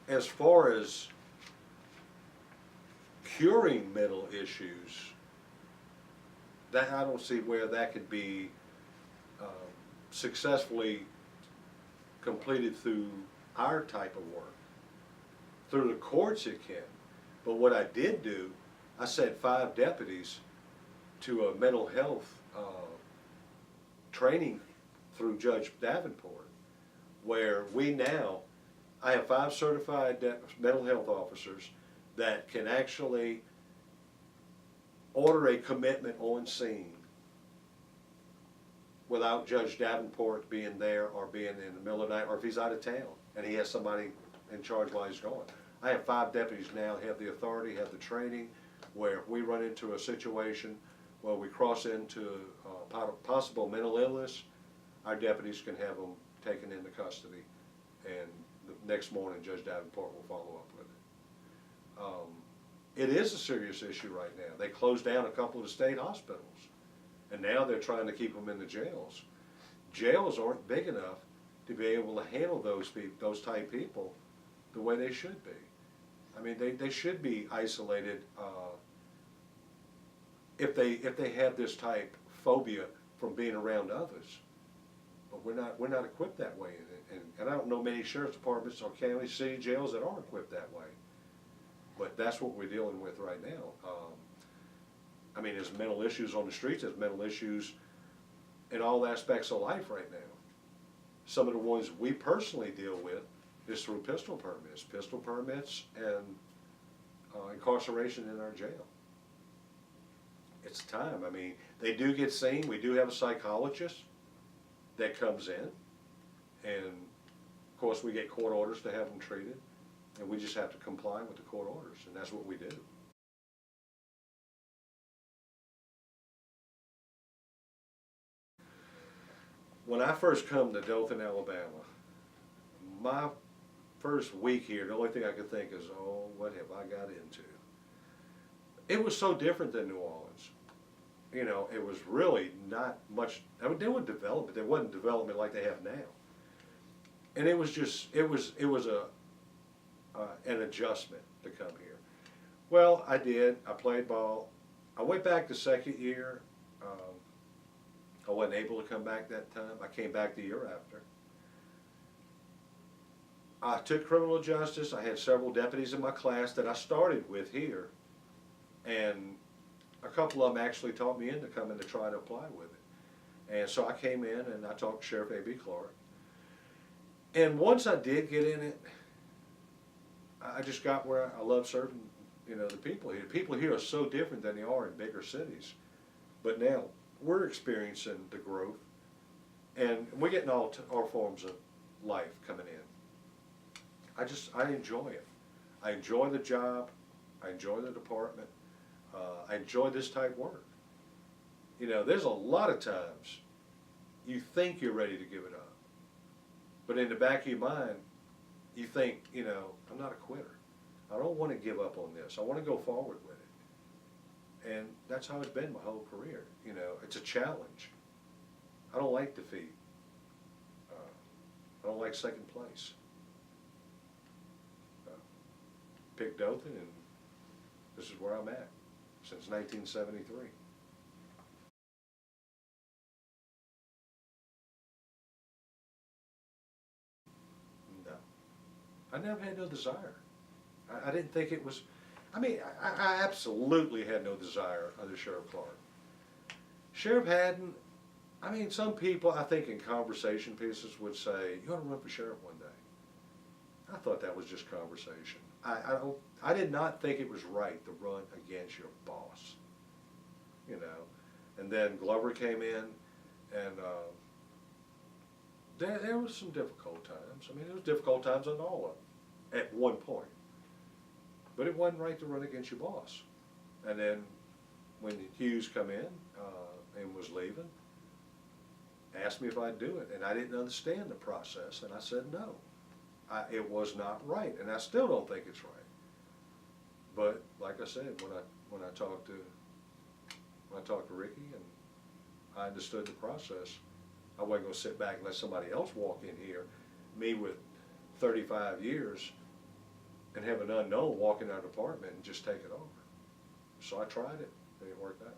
as far as curing mental issues, that I don't see where that could be successfully completed through our type of work. Through the courts it can. But what I did do, I sent 5 deputies to a mental health training through Judge Davenport, where I have 5 certified mental health officers that can actually order a commitment on scene without Judge Davenport being there or being in the middle of the night, or if he's out of town and he has somebody in charge while he's gone. I have 5 deputies now have the authority, have the training, where if we run into a situation where we cross into possible mental illness, our deputies can have them taken into custody, and the next morning Judge Davenport will follow up with it. It is a serious issue right now. They closed down a couple of the state hospitals, and now they're trying to keep them in the jails. Jails aren't big enough to be able to handle those type people the way they should be. I mean, they should be isolated if they have this type phobia from being around others. But we're not equipped that way, and I don't know many sheriff's departments or county, city jails that are equipped that way. But that's what we're dealing with right now. I mean, there's mental issues on the streets, there's mental issues in all aspects of life right now. Some of the ones we personally deal with is through pistol permits and incarceration in our jail. It's time. I mean, they do get seen. We do have a psychologist that comes in, and of course we get court orders to have them treated, and we just have to comply with the court orders, and that's what we do. When I first come to Dothan, Alabama, my first week here, the only thing I could think is, oh, what have I got into? It was so different than New Orleans. You know, it was really not much. I mean, there was development. There wasn't development like they have now. And it was just, it was an adjustment to come here. Well, I did. I played ball. I went back the second year. I wasn't able to come back that time. I came back the year after. I took criminal justice. I had several deputies in my class that I started with here, and a couple of them actually taught me into coming to try to apply with it. And so I came in and I talked to Sheriff A.B. Clark. And once I did get in it, I just got where I love serving, you know, the people here. People here are so different than they are in bigger cities. But now we're experiencing the growth, and we're getting all forms of life coming in. I enjoy it. I enjoy the job. I enjoy the department. I enjoy this type of work. You know, there's a lot of times you think you're ready to give it up, but in the back of your mind, you think, you know, I'm not a quitter. I don't want to give up on this. I want to go forward with it. And that's how it's been my whole career. You know, it's a challenge. I don't like defeat. I don't like second place. Picked Dothan, and this is where I'm at since 1973. No, I never had no desire. I didn't think it was, I mean, I absolutely had no desire under Sheriff Clark. Sheriff Haddon, I mean, some people, I think in conversation pieces would say, you ought to run for sheriff one day. I thought that was just conversation. I did not think it was right to run against your boss, you know. And then Glover came in, and there was some difficult times. I mean, there was difficult times on all of them at one point. But it wasn't right to run against your boss. And then when Hughes come in and was leaving, asked me if I'd do it, and I didn't understand the process, and I said no. It was not right, and I still don't think it's right. But like I said, when I talked to Ricky and I understood the process, I wasn't going to sit back and let somebody else walk in here, me with 35 years, and have an unknown walk in our department and just take it over. So I tried it, and it worked out.